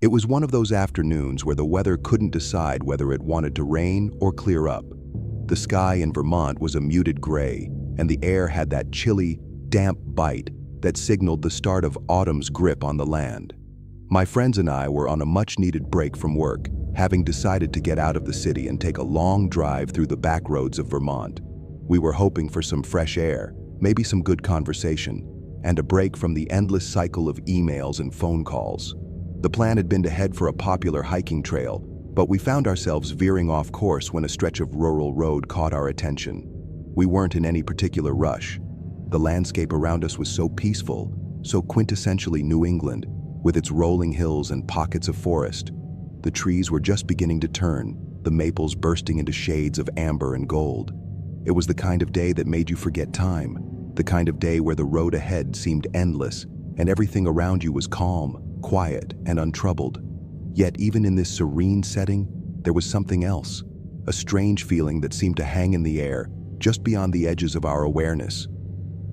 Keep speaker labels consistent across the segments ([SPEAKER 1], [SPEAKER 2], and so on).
[SPEAKER 1] It was one of those afternoons where the weather couldn't decide whether it wanted to rain or clear up. The sky in Vermont was a muted gray, and the air had that chilly, damp bite that signaled the start of autumn's grip on the land. My friends and I were on a much-needed break from work, having decided to get out of the city and take a long drive through the back roads of Vermont. We were hoping for some fresh air, maybe some good conversation, and a break from the endless cycle of emails and phone calls. The plan had been to head for a popular hiking trail, but we found ourselves veering off course when a stretch of rural road caught our attention. We weren't in any particular rush. The landscape around us was so peaceful, so quintessentially New England, with its rolling hills and pockets of forest. The trees were just beginning to turn, the maples bursting into shades of amber and gold. It was the kind of day that made you forget time, the kind of day where the road ahead seemed endless, and everything around you was calm, quiet, and untroubled. Yet even in this serene setting, there was something else, a strange feeling that seemed to hang in the air, just beyond the edges of our awareness.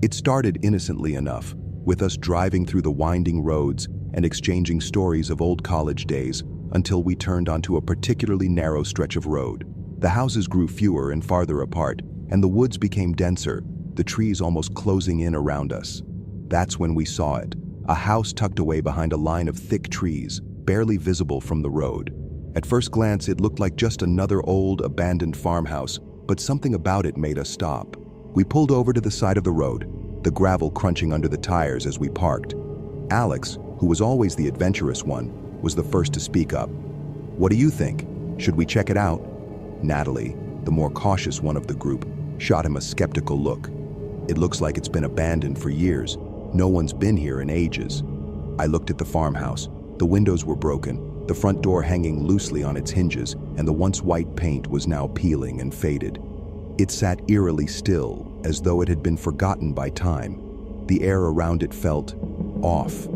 [SPEAKER 1] It started innocently enough, with us driving through the winding roads and exchanging stories of old college days, until we turned onto a particularly narrow stretch of road. The houses grew fewer and farther apart, and the woods became denser, the trees almost closing in around us. That's when we saw it, a house tucked away behind a line of thick trees, barely visible from the road. At first glance, it looked like just another old, abandoned farmhouse, but something about it made us stop. We pulled over to the side of the road, the gravel crunching under the tires as we parked. Alex, who was always the adventurous one, was the first to speak up. "What do you think? Should we check it out?" Natalie, the more cautious one of the group, shot him a skeptical look. "It looks like it's been abandoned for years. No one's been here in ages." I looked at the farmhouse. The windows were broken, the front door hanging loosely on its hinges, and the once white paint was now peeling and faded. It sat eerily still, as though it had been forgotten by time. The air around it felt off.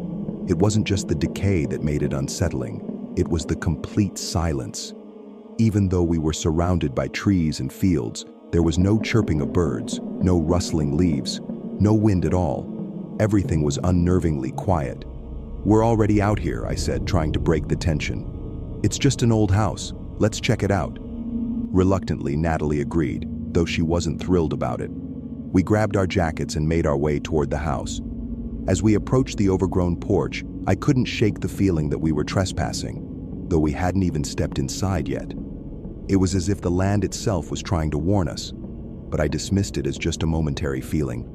[SPEAKER 1] It wasn't just the decay that made it unsettling, it was the complete silence. Even though we were surrounded by trees and fields, there was no chirping of birds, no rustling leaves, no wind at all. Everything was unnervingly quiet. "We're already out here," I said, trying to break the tension. "It's just an old house. Let's check it out." Reluctantly, Natalie agreed, though she wasn't thrilled about it. We grabbed our jackets and made our way toward the house. As we approached the overgrown porch, I couldn't shake the feeling that we were trespassing, though we hadn't even stepped inside yet. It was as if the land itself was trying to warn us, but I dismissed it as just a momentary feeling.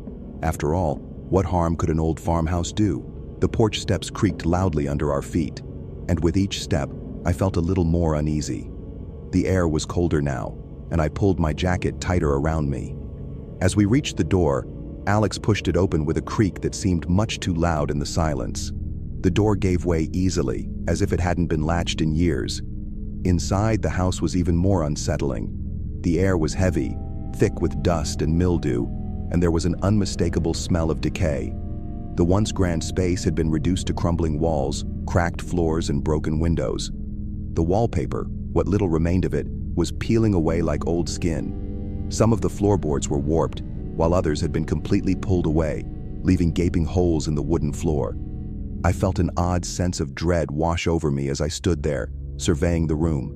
[SPEAKER 1] After all, what harm could an old farmhouse do? The porch steps creaked loudly under our feet, and with each step, I felt a little more uneasy. The air was colder now, and I pulled my jacket tighter around me. As we reached the door, Alex pushed it open with a creak that seemed much too loud in the silence. The door gave way easily, as if it hadn't been latched in years. Inside, the house was even more unsettling. The air was heavy, thick with dust and mildew, and there was an unmistakable smell of decay. The once grand space had been reduced to crumbling walls, cracked floors, and broken windows. The wallpaper, what little remained of it, was peeling away like old skin. Some of the floorboards were warped, while others had been completely pulled away, leaving gaping holes in the wooden floor. I felt an odd sense of dread wash over me as I stood there, surveying the room.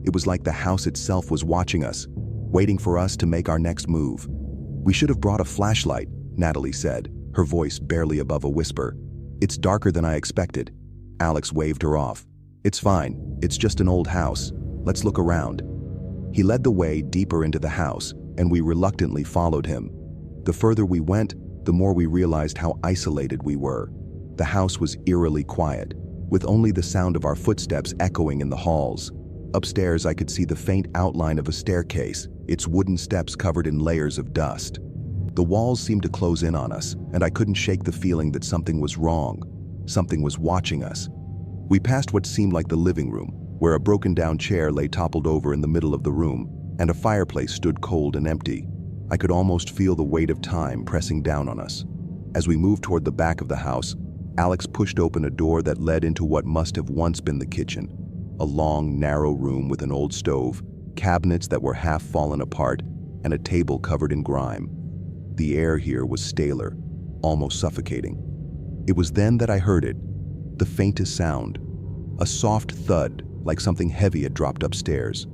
[SPEAKER 1] It was like the house itself was watching us, waiting for us to make our next move. "We should have brought a flashlight," Natalie said, her voice barely above a whisper. "It's darker than I expected." Alex waved her off. "It's fine. It's just an old house. Let's look around." He led the way deeper into the house, and we reluctantly followed him. The further we went, the more we realized how isolated we were. The house was eerily quiet, with only the sound of our footsteps echoing in the halls. Upstairs, I could see the faint outline of a staircase, its wooden steps covered in layers of dust. The walls seemed to close in on us, and I couldn't shake the feeling that something was wrong. Something was watching us. We passed what seemed like the living room, where a broken-down chair lay toppled over in the middle of the room, and a fireplace stood cold and empty. I could almost feel the weight of time pressing down on us. As we moved toward the back of the house, Alex pushed open a door that led into what must have once been the kitchen. A long, narrow room with an old stove, cabinets that were half fallen apart, and a table covered in grime. The air here was staler, almost suffocating. It was then that I heard it, the faintest sound. A soft thud, like something heavy had dropped upstairs.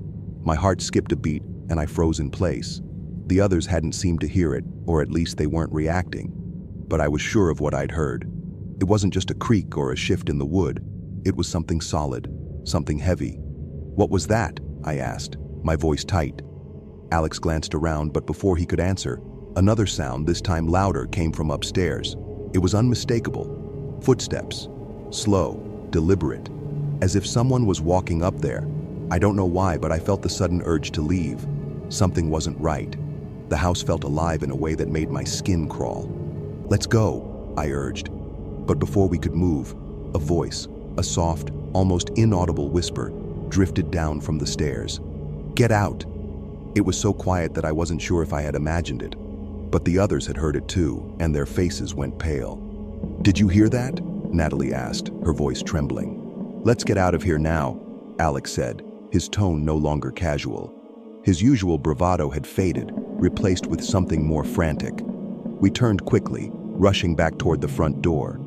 [SPEAKER 1] My heart skipped a beat and I froze in place. The others hadn't seemed to hear it, or at least they weren't reacting. But I was sure of what I'd heard. It wasn't just a creak or a shift in the wood. It was something solid, something heavy. "What was that?" I asked, my voice tight. Alex glanced around, but before he could answer, another sound, this time louder, came from upstairs. It was unmistakable. Footsteps. Slow, deliberate, as if someone was walking up there. I don't know why, but I felt the sudden urge to leave. Something wasn't right. The house felt alive in a way that made my skin crawl. "Let's go," I urged. But before we could move, a voice, a soft, almost inaudible whisper, drifted down from the stairs. "Get out!" It was so quiet that I wasn't sure if I had imagined it. But the others had heard it too, and their faces went pale. "Did you hear that?" Natalie asked, her voice trembling. "Let's get out of here now," Alex said, his tone no longer casual. His usual bravado had faded, replaced with something more frantic. We turned quickly, rushing back toward the front door.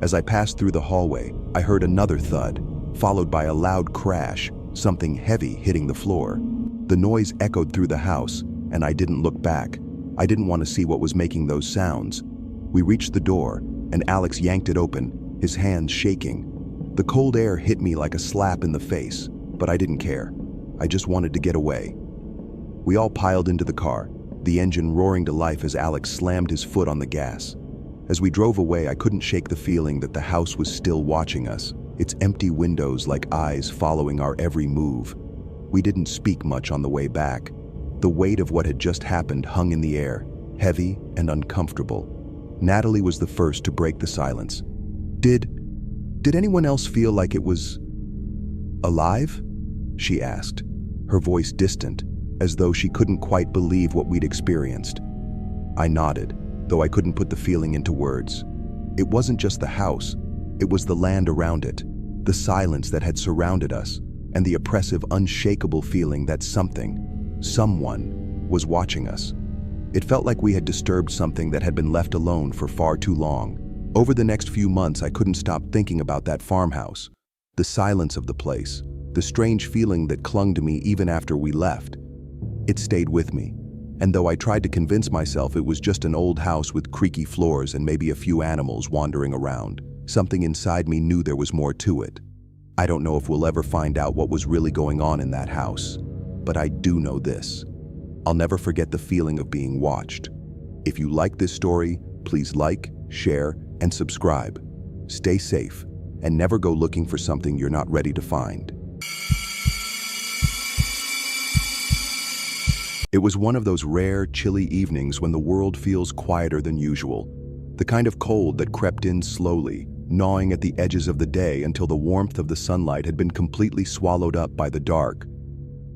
[SPEAKER 1] As I passed through the hallway, I heard another thud, followed by a loud crash, something heavy hitting the floor. The noise echoed through the house, and I didn't look back. I didn't want to see what was making those sounds. We reached the door, and Alex yanked it open, his hands shaking. The cold air hit me like a slap in the face, but I didn't care. I just wanted to get away. We all piled into the car, the engine roaring to life as Alex slammed his foot on the gas. As we drove away, I couldn't shake the feeling that the house was still watching us, its empty windows like eyes following our every move. We didn't speak much on the way back. The weight of what had just happened hung in the air, heavy and uncomfortable. Natalie was the first to break the silence. Did anyone else feel like it was alive?" she asked, her voice distant, as though she couldn't quite believe what we'd experienced. I nodded, though I couldn't put the feeling into words. It wasn't just the house, it was the land around it, the silence that had surrounded us, and the oppressive, unshakable feeling that someone was watching us. It felt like we had disturbed something that had been left alone for far too long. Over the next few months, I couldn't stop thinking about that farmhouse, the silence of the place, the strange feeling that clung to me even after we left. It stayed with me, and though I tried to convince myself it was just an old house with creaky floors and maybe a few animals wandering around, something inside me knew there was more to it. I don't know if we'll ever find out what was really going on in that house, but I do know this. I'll never forget the feeling of being watched. If you like this story, please like, share, and subscribe. Stay safe, and never go looking for something you're not ready to find. It was one of those rare, chilly evenings when the world feels quieter than usual. The kind of cold that crept in slowly, gnawing at the edges of the day until the warmth of the sunlight had been completely swallowed up by the dark.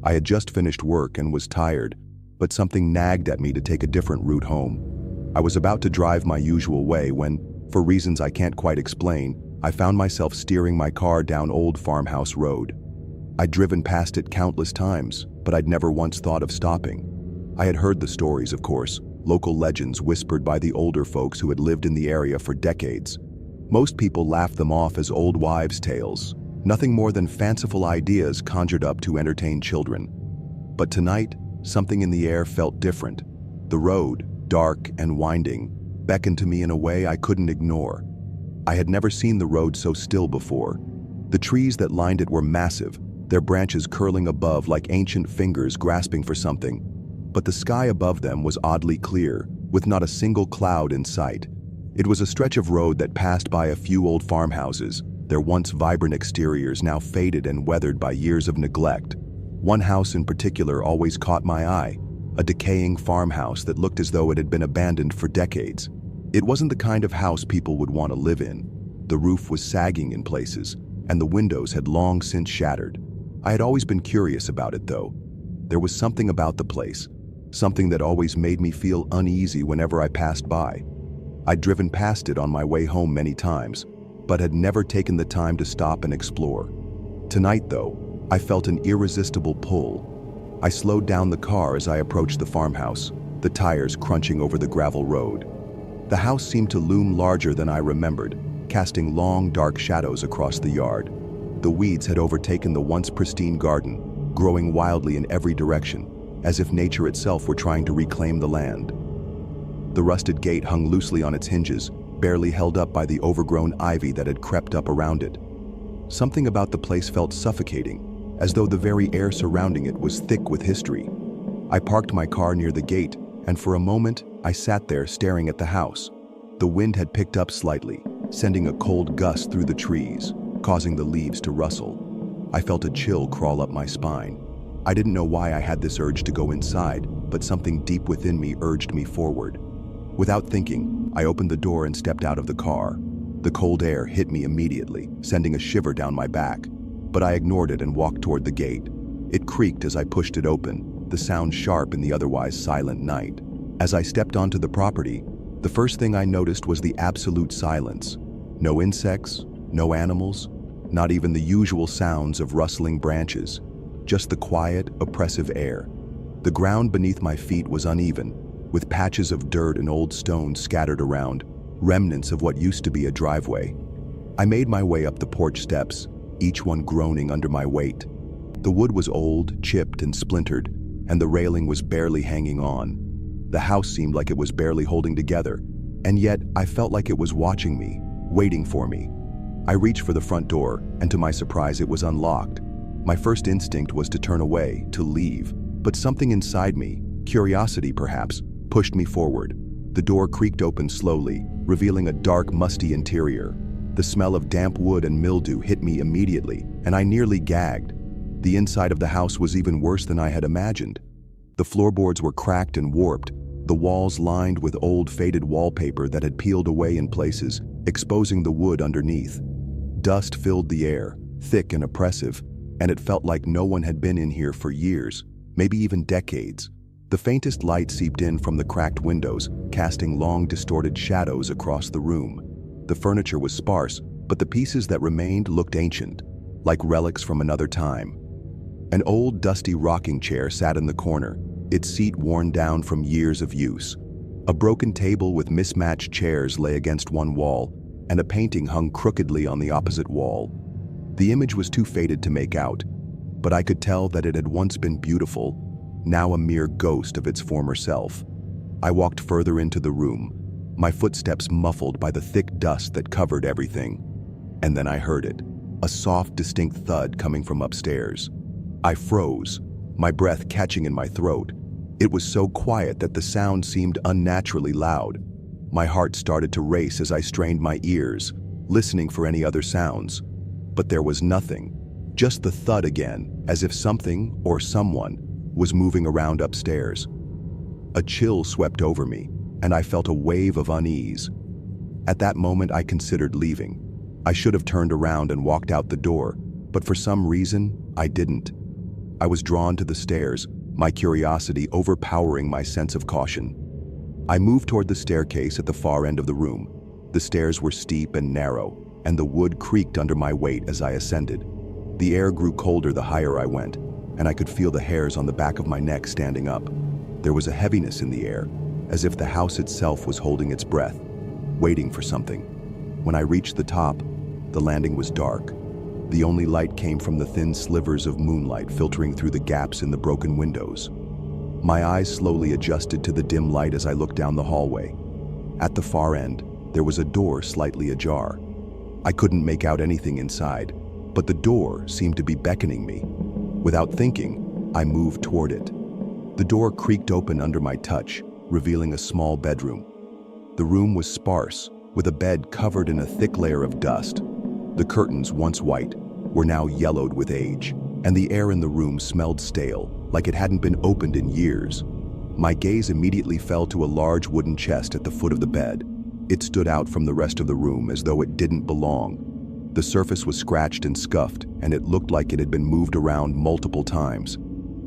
[SPEAKER 1] I had just finished work and was tired, but something nagged at me to take a different route home. I was about to drive my usual way when, for reasons I can't quite explain, I found myself steering my car down Old Farmhouse Road. I'd driven past it countless times, but I'd never once thought of stopping. I had heard the stories, of course, local legends whispered by the older folks who had lived in the area for decades. Most people laughed them off as old wives' tales, nothing more than fanciful ideas conjured up to entertain children. But tonight, something in the air felt different. The road, dark and winding, beckoned to me in a way I couldn't ignore. I had never seen the road so still before. The trees that lined it were massive, their branches curling above like ancient fingers grasping for something. But the sky above them was oddly clear, with not a single cloud in sight. It was a stretch of road that passed by a few old farmhouses, their once vibrant exteriors now faded and weathered by years of neglect. One house in particular always caught my eye, a decaying farmhouse that looked as though it had been abandoned for decades. It wasn't the kind of house people would want to live in. The roof was sagging in places, and the windows had long since shattered. I had always been curious about it, though. There was something about the place, something that always made me feel uneasy whenever I passed by. I'd driven past it on my way home many times, but had never taken the time to stop and explore. Tonight, though, I felt an irresistible pull. I slowed down the car as I approached the farmhouse, the tires crunching over the gravel road. The house seemed to loom larger than I remembered, casting long, dark shadows across the yard. The weeds had overtaken the once pristine garden, growing wildly in every direction, as if nature itself were trying to reclaim the land. The rusted gate hung loosely on its hinges, barely held up by the overgrown ivy that had crept up around it. Something about the place felt suffocating, as though the very air surrounding it was thick with history. I parked my car near the gate, and for a moment, I sat there staring at the house. The wind had picked up slightly, sending a cold gust through the trees, causing the leaves to rustle. I felt a chill crawl up my spine. I didn't know why I had this urge to go inside, but something deep within me urged me forward. Without thinking, I opened the door and stepped out of the car. The cold air hit me immediately, sending a shiver down my back, but I ignored it and walked toward the gate. It creaked as I pushed it open, the sound sharp in the otherwise silent night. As I stepped onto the property, the first thing I noticed was the absolute silence. No insects, no animals, not even the usual sounds of rustling branches, just the quiet, oppressive air. The ground beneath my feet was uneven, with patches of dirt and old stones scattered around, remnants of what used to be a driveway. I made my way up the porch steps, each one groaning under my weight. The wood was old, chipped, and splintered, and the railing was barely hanging on. The house seemed like it was barely holding together, and yet I felt like it was watching me, waiting for me. I reached for the front door, and to my surprise, it was unlocked. My first instinct was to turn away, to leave, but something inside me, curiosity perhaps, pushed me forward. The door creaked open slowly, revealing a dark, musty interior. The smell of damp wood and mildew hit me immediately, and I nearly gagged. The inside of the house was even worse than I had imagined. The floorboards were cracked and warped, the walls lined with old faded wallpaper that had peeled away in places, exposing the wood underneath. Dust filled the air, thick and oppressive, and it felt like no one had been in here for years, maybe even decades. The faintest light seeped in from the cracked windows, casting long, distorted shadows across the room. The furniture was sparse, but the pieces that remained looked ancient, like relics from another time. An old, dusty rocking chair sat in the corner, its seat worn down from years of use. A broken table with mismatched chairs lay against one wall, and a painting hung crookedly on the opposite wall. The image was too faded to make out, but I could tell that it had once been beautiful, now a mere ghost of its former self. I walked further into the room, my footsteps muffled by the thick dust that covered everything. And then I heard it, a soft, distinct thud coming from upstairs. I froze, my breath catching in my throat. It was so quiet that the sound seemed unnaturally loud. My heart started to race as I strained my ears, listening for any other sounds. But there was nothing, just the thud again, as if something or someone was moving around upstairs. A chill swept over me, and I felt a wave of unease. At that moment, I considered leaving. I should have turned around and walked out the door, but for some reason, I didn't. I was drawn to the stairs, my curiosity overpowering my sense of caution. I moved toward the staircase at the far end of the room. The stairs were steep and narrow, and the wood creaked under my weight as I ascended. The air grew colder the higher I went, and I could feel the hairs on the back of my neck standing up. There was a heaviness in the air, as if the house itself was holding its breath, waiting for something. When I reached the top, the landing was dark. The only light came from the thin slivers of moonlight filtering through the gaps in the broken windows. My eyes slowly adjusted to the dim light as I looked down the hallway. At the far end, there was a door slightly ajar. I couldn't make out anything inside, but the door seemed to be beckoning me. Without thinking, I moved toward it. The door creaked open under my touch, revealing a small bedroom. The room was sparse, with a bed covered in a thick layer of dust. The curtains, once white, were now yellowed with age, and the air in the room smelled stale, like it hadn't been opened in years. My gaze immediately fell to a large wooden chest at the foot of the bed. It stood out from the rest of the room as though it didn't belong. The surface was scratched and scuffed, and it looked like it had been moved around multiple times.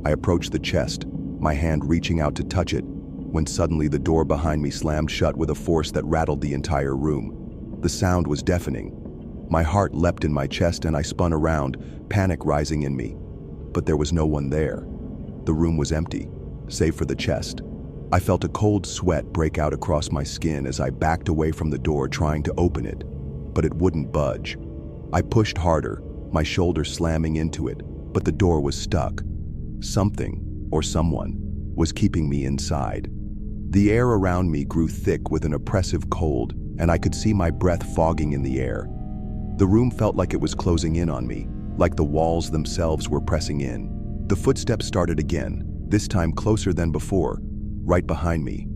[SPEAKER 1] I approached the chest, my hand reaching out to touch it, when suddenly the door behind me slammed shut with a force that rattled the entire room. The sound was deafening. My heart leapt in my chest and I spun around, panic rising in me. But there was no one there. The room was empty, save for the chest. I felt a cold sweat break out across my skin as I backed away from the door trying to open it, but it wouldn't budge. I pushed harder, my shoulder slamming into it, but the door was stuck. Something, or someone, was keeping me inside. The air around me grew thick with an oppressive cold, and I could see my breath fogging in the air. The room felt like it was closing in on me, like the walls themselves were pressing in. The footsteps started again, this time closer than before, right behind me.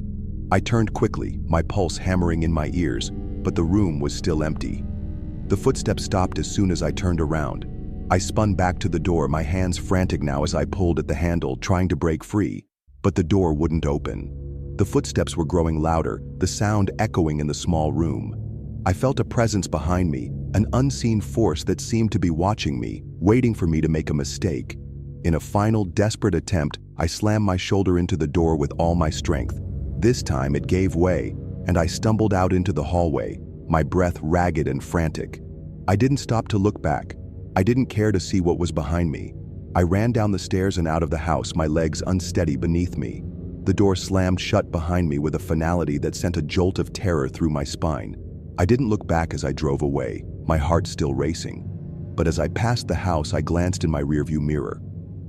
[SPEAKER 1] I turned quickly, my pulse hammering in my ears, but the room was still empty. The footsteps stopped as soon as I turned around. I spun back to the door, my hands frantic now as I pulled at the handle, trying to break free, but the door wouldn't open. The footsteps were growing louder, the sound echoing in the small room. I felt a presence behind me, an unseen force that seemed to be watching me, waiting for me to make a mistake. In a final, desperate attempt, I slammed my shoulder into the door with all my strength. This time it gave way, and I stumbled out into the hallway, my breath ragged and frantic. I didn't stop to look back. I didn't care to see what was behind me. I ran down the stairs and out of the house, my legs unsteady beneath me. The door slammed shut behind me with a finality that sent a jolt of terror through my spine. I didn't look back as I drove away, my heart still racing. But as I passed the house, I glanced in my rearview mirror.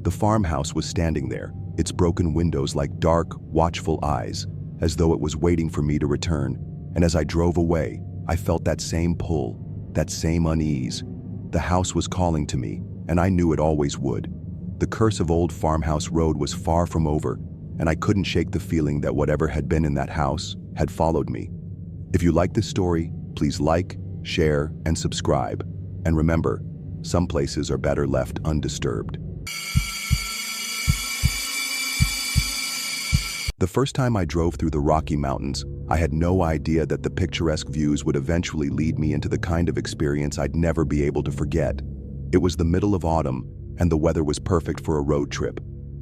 [SPEAKER 1] The farmhouse was standing there, its broken windows like dark, watchful eyes, as though it was waiting for me to return. And as I drove away, I felt that same pull, that same unease. The house was calling to me, and I knew it always would. The curse of Old Farmhouse Road was far from over, and I couldn't shake the feeling that whatever had been in that house had followed me. If you like this story, please like, share, and subscribe. And remember, some places are better left undisturbed. The first time I drove through the Rocky Mountains, I had no idea that the picturesque views would eventually lead me into the kind of experience I'd never be able to forget. It was the middle of autumn, and the weather was perfect for a road trip.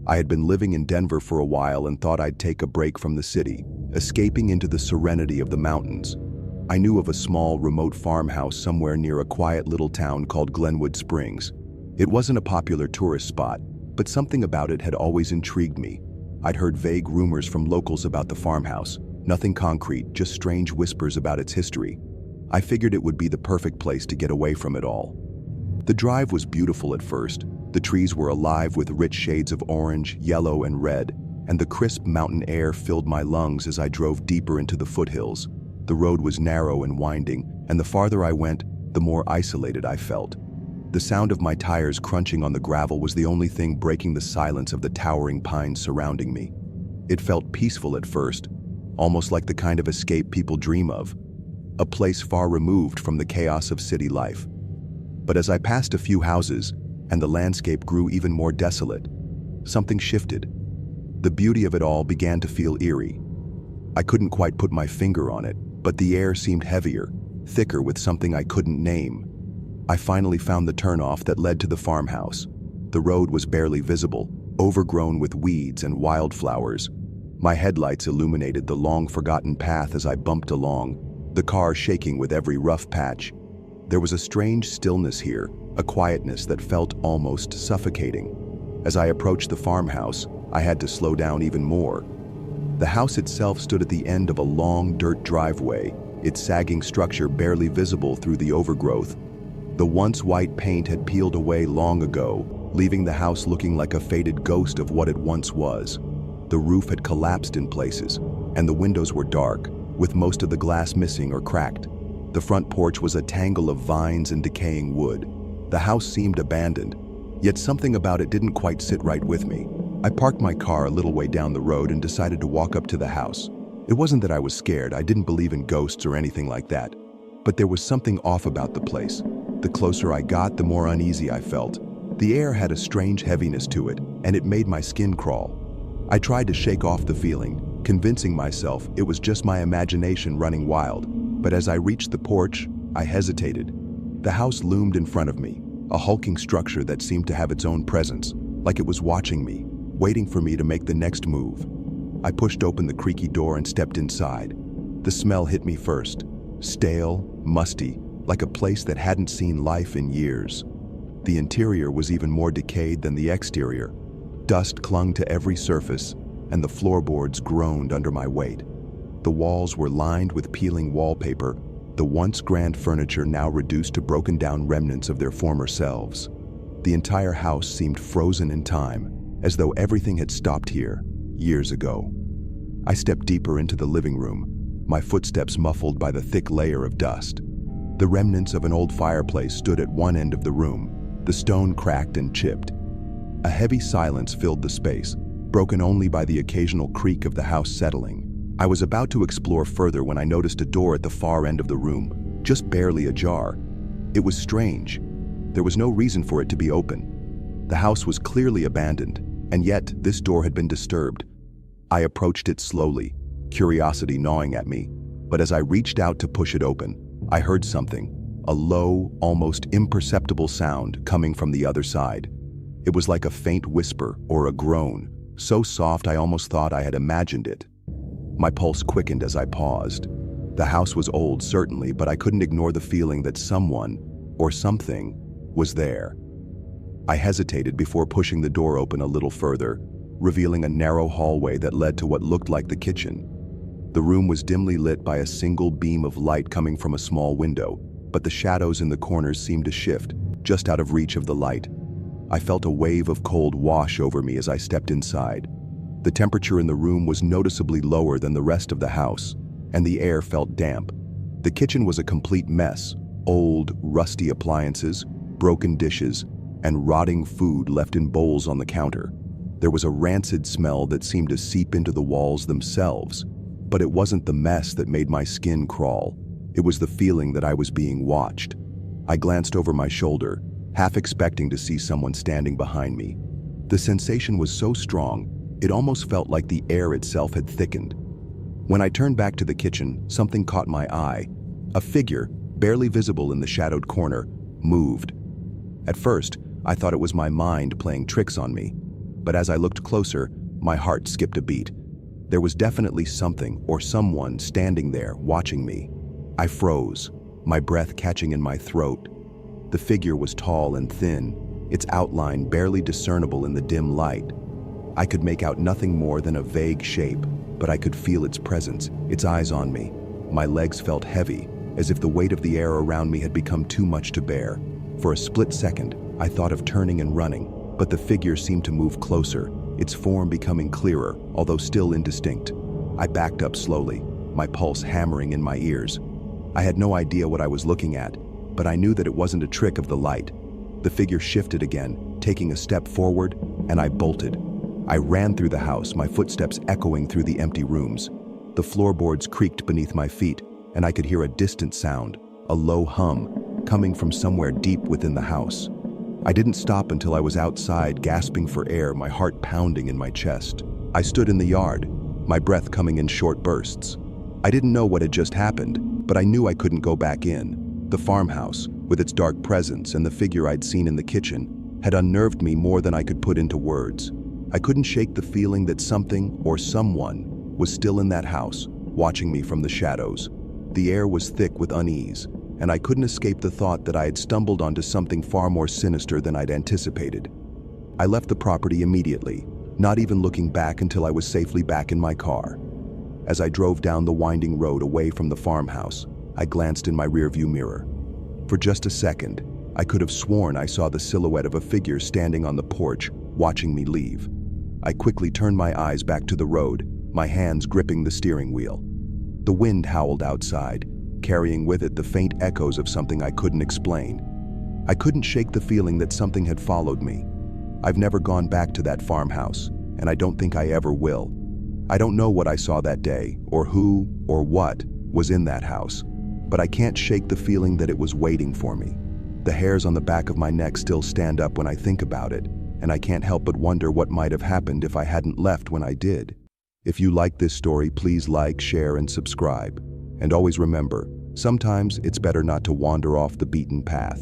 [SPEAKER 1] I had been living in Denver for a while and thought I'd take a break from the city, escaping into the serenity of the mountains. I knew of a small, remote farmhouse somewhere near a quiet little town called Glenwood Springs. It wasn't a popular tourist spot, but something about it had always intrigued me. I'd heard vague rumors from locals about the farmhouse, nothing concrete, just strange whispers about its history. I figured it would be the perfect place to get away from it all. The drive was beautiful at first. The trees were alive with rich shades of orange, yellow, and red, and the crisp mountain air filled my lungs as I drove deeper into the foothills. The road was narrow and winding, and the farther I went, the more isolated I felt. The sound of my tires crunching on the gravel was the only thing breaking the silence of the towering pines surrounding me. It felt peaceful at first, almost like the kind of escape people dream of, a place far removed from the chaos of city life. But as I passed a few houses, and the landscape grew even more desolate, something shifted. The beauty of it all began to feel eerie. I couldn't quite put my finger on it, but the air seemed heavier, thicker with something I couldn't name. I finally found the turnoff that led to the farmhouse. The road was barely visible, overgrown with weeds and wildflowers. My headlights illuminated the long-forgotten path as I bumped along, the car shaking with every rough patch. There was a strange stillness here, a quietness that felt almost suffocating. As I approached the farmhouse, I had to slow down even more. The house itself stood at the end of a long dirt driveway, its sagging structure barely visible through the overgrowth. The once white paint had peeled away long ago, leaving the house looking like a faded ghost of what it once was. The roof had collapsed in places, and the windows were dark, with most of the glass missing or cracked. The front porch was a tangle of vines and decaying wood. The house seemed abandoned, yet something about it didn't quite sit right with me. I parked my car a little way down the road and decided to walk up to the house. It wasn't that I was scared, I didn't believe in ghosts or anything like that. But there was something off about the place. The closer I got, the more uneasy I felt. The air had a strange heaviness to it, and it made my skin crawl. I tried to shake off the feeling, convincing myself it was just my imagination running wild. But as I reached the porch, I hesitated. The house loomed in front of me, a hulking structure that seemed to have its own presence, like it was watching me, waiting for me to make the next move. I pushed open the creaky door and stepped inside. The smell hit me first, stale, musty, like a place that hadn't seen life in years. The interior was even more decayed than the exterior. Dust clung to every surface, and the floorboards groaned under my weight. The walls were lined with peeling wallpaper, the once grand furniture now reduced to broken-down remnants of their former selves. The entire house seemed frozen in time, as though everything had stopped here, years ago. I stepped deeper into the living room, my footsteps muffled by the thick layer of dust. The remnants of an old fireplace stood at one end of the room, the stone cracked and chipped. A heavy silence filled the space, broken only by the occasional creak of the house settling. I was about to explore further when I noticed a door at the far end of the room, just barely ajar. It was strange. There was no reason for it to be open. The house was clearly abandoned, and yet this door had been disturbed. I approached it slowly, curiosity gnawing at me, but as I reached out to push it open, I heard something, a low, almost imperceptible sound coming from the other side. It was like a faint whisper or a groan, so soft I almost thought I had imagined it. My pulse quickened as I paused. The house was old, certainly, but I couldn't ignore the feeling that someone, or something, was there. I hesitated before pushing the door open a little further, revealing a narrow hallway that led to what looked like the kitchen. The room was dimly lit by a single beam of light coming from a small window, but the shadows in the corners seemed to shift, just out of reach of the light. I felt a wave of cold wash over me as I stepped inside. The temperature in the room was noticeably lower than the rest of the house, and the air felt damp. The kitchen was a complete mess, old, rusty appliances, broken dishes, and rotting food left in bowls on the counter. There was a rancid smell that seemed to seep into the walls themselves, but it wasn't the mess that made my skin crawl. It was the feeling that I was being watched. I glanced over my shoulder, half expecting to see someone standing behind me. The sensation was so strong, it almost felt like the air itself had thickened. When I turned back to the kitchen, something caught my eye. A figure, barely visible in the shadowed corner, moved. At first, I thought it was my mind playing tricks on me, but as I looked closer, my heart skipped a beat. There was definitely something or someone standing there watching me. I froze, my breath catching in my throat. The figure was tall and thin, its outline barely discernible in the dim light. I could make out nothing more than a vague shape, but I could feel its presence, its eyes on me. My legs felt heavy, as if the weight of the air around me had become too much to bear. For a split second, I thought of turning and running, but the figure seemed to move closer, its form becoming clearer, although still indistinct. I backed up slowly, my pulse hammering in my ears. I had no idea what I was looking at, but I knew that it wasn't a trick of the light. The figure shifted again, taking a step forward, and I bolted. I ran through the house, my footsteps echoing through the empty rooms. The floorboards creaked beneath my feet, and I could hear a distant sound, a low hum, coming from somewhere deep within the house. I didn't stop until I was outside, gasping for air, my heart pounding in my chest. I stood in the yard, my breath coming in short bursts. I didn't know what had just happened, but I knew I couldn't go back in. The farmhouse, with its dark presence and the figure I'd seen in the kitchen, had unnerved me more than I could put into words. I couldn't shake the feeling that something or someone was still in that house, watching me from the shadows. The air was thick with unease, and I couldn't escape the thought that I had stumbled onto something far more sinister than I'd anticipated. I left the property immediately, not even looking back until I was safely back in my car. As I drove down the winding road away from the farmhouse, I glanced in my rearview mirror. For just a second, I could have sworn I saw the silhouette of a figure standing on the porch, watching me leave. I quickly turned my eyes back to the road, my hands gripping the steering wheel. The wind howled outside, carrying with it the faint echoes of something I couldn't explain. I couldn't shake the feeling that something had followed me. I've never gone back to that farmhouse, and I don't think I ever will. I don't know what I saw that day, or who, or what, was in that house, but I can't shake the feeling that it was waiting for me. The hairs on the back of my neck still stand up when I think about it, and I can't help but wonder what might have happened if I hadn't left when I did. If you like this story, please like, share, and subscribe. And always remember, sometimes it's better not to wander off the beaten path.